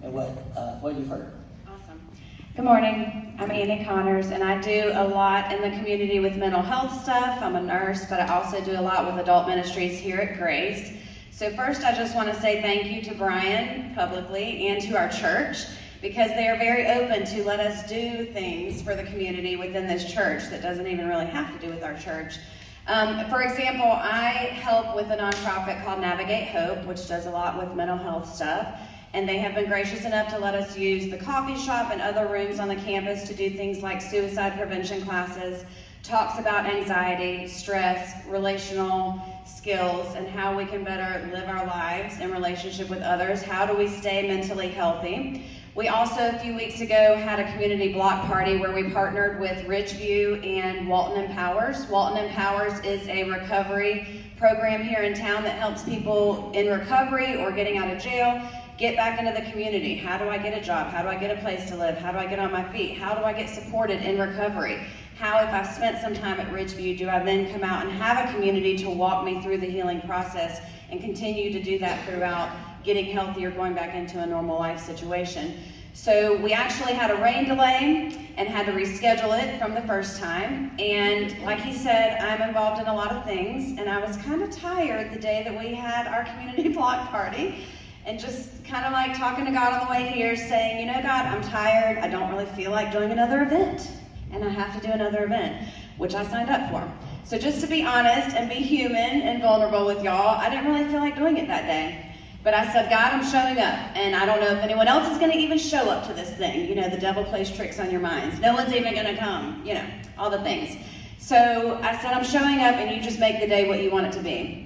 and what you've heard. Awesome. Good morning. I'm Annie Connors, and I do a lot in the community with mental health stuff. I'm a nurse, but I also do a lot with adult ministries here at Grace. So first, I just want to say thank you to Brian publicly and to our church, because they are very open to let us do things for the community within this church that doesn't even really have to do with our church. For example, I help with a nonprofit called Navigate Hope, which does a lot with mental health stuff. And they have been gracious enough to let us use the coffee shop and other rooms on the campus to do things like suicide prevention classes, talks about anxiety, stress, relational skills, and how we can better live our lives in relationship with others. How do we stay mentally healthy? We also, a few weeks ago, had a community block party where we partnered with Ridgeview and Walton Empowers. Walton Empowers is a recovery program here in town that helps people in recovery or getting out of jail get back into the community. How do I get a job? How do I get a place to live? How do I get on my feet? How do I get supported in recovery? How, if I've spent some time at Ridgeview, do I then come out and have a community to walk me through the healing process and continue to do that throughout getting healthy or going back into a normal life situation? So we actually had a rain delay and had to reschedule it from the first time. And like he said, I'm involved in a lot of things, and I was kind of tired the day that we had our community block party. And just kind of like talking to God on the way here, saying, you know, God, I'm tired. I don't really feel like doing another event. And I have to do another event, which I signed up for. So just to be honest and be human and vulnerable with y'all, I didn't really feel like doing it that day. But I said, God, I'm showing up. And I don't know if anyone else is going to even show up to this thing. You know, the devil plays tricks on your minds. No one's even going to come, you know, all the things. So I said, I'm showing up, and you just make the day what you want it to be.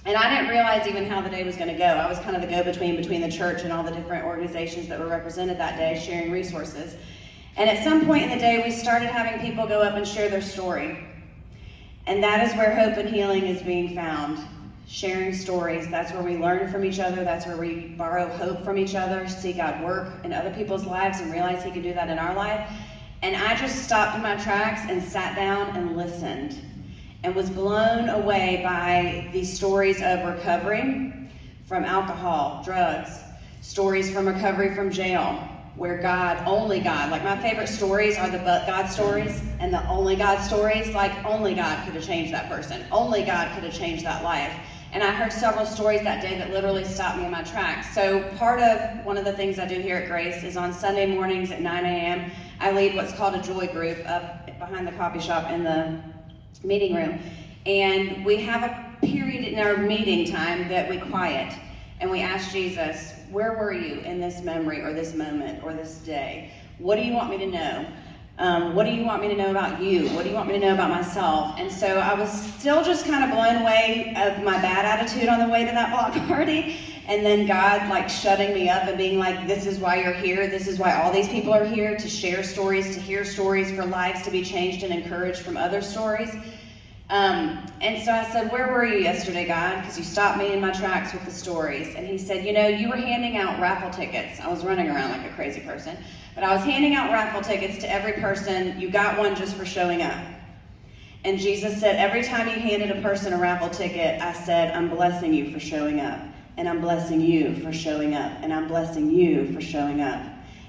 And I didn't realize even how the day was going to go. I was kind of the go-between between the church and all the different organizations that were represented that day, sharing resources. And at some point in the day, we started having people go up and share their story. And that is where hope and healing is being found. Sharing stories. That's where we learn from each other. That's where we borrow hope from each other, see God work in other people's lives and realize he can do that in our life. And I just stopped in my tracks and sat down and listened, and was blown away by these stories of recovery from alcohol, drugs, stories from recovery from jail, where God, only God, like my favorite stories are the but God stories and the only God stories, like only God could have changed that person. Only God could have changed that life. And I heard several stories that day that literally stopped me in my tracks. So one of the things I do here at Grace is on Sunday mornings at 9 a.m., I lead what's called a joy group up behind the coffee shop in the meeting room. And we have a period in our meeting time that we quiet, and we ask Jesus, where were you in this memory or this moment or this day? What do you want me to know? What do you want me to know about you? What do you want me to know about myself? And so I was still just kind of blown away of my bad attitude on the way to that block party. And then God like shutting me up and being like, this is why you're here. This is why all these people are here, to share stories, to hear stories, for lives to be changed and encouraged from other stories. And so I said, where were you yesterday, God? Because you stopped me in my tracks with the stories. And he said, you know, you were handing out raffle tickets. I was running around like a crazy person. But I was handing out raffle tickets to every person. You got one just for showing up. And Jesus said, every time you handed a person a raffle ticket, I said, I'm blessing you for showing up. And I'm blessing you for showing up. And I'm blessing you for showing up.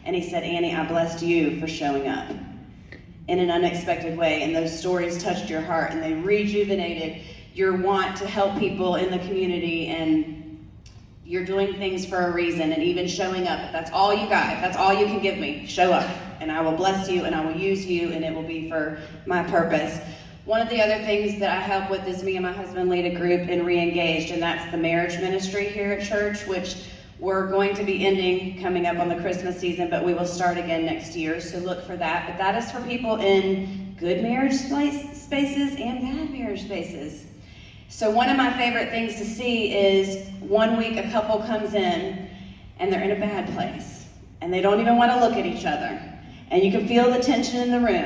And he said, Annie, I blessed you for showing up in an unexpected way. And those stories touched your heart, and they rejuvenated your want to help people in the community, and you're doing things for a reason, and even showing up. If that's all you got, if that's all you can give me, show up, and I will bless you, and I will use you, and it will be for my purpose. One of the other things that I help with is me and my husband lead a group in Reengaged, and that's the marriage ministry here at church, which we're going to be ending coming up on the Christmas season, but we will start again next year, so look for that. But that is for people in good marriage spaces and bad marriage spaces. So one of my favorite things to see is one week a couple comes in and they're in a bad place, and they don't even want to look at each other, and you can feel the tension in the room.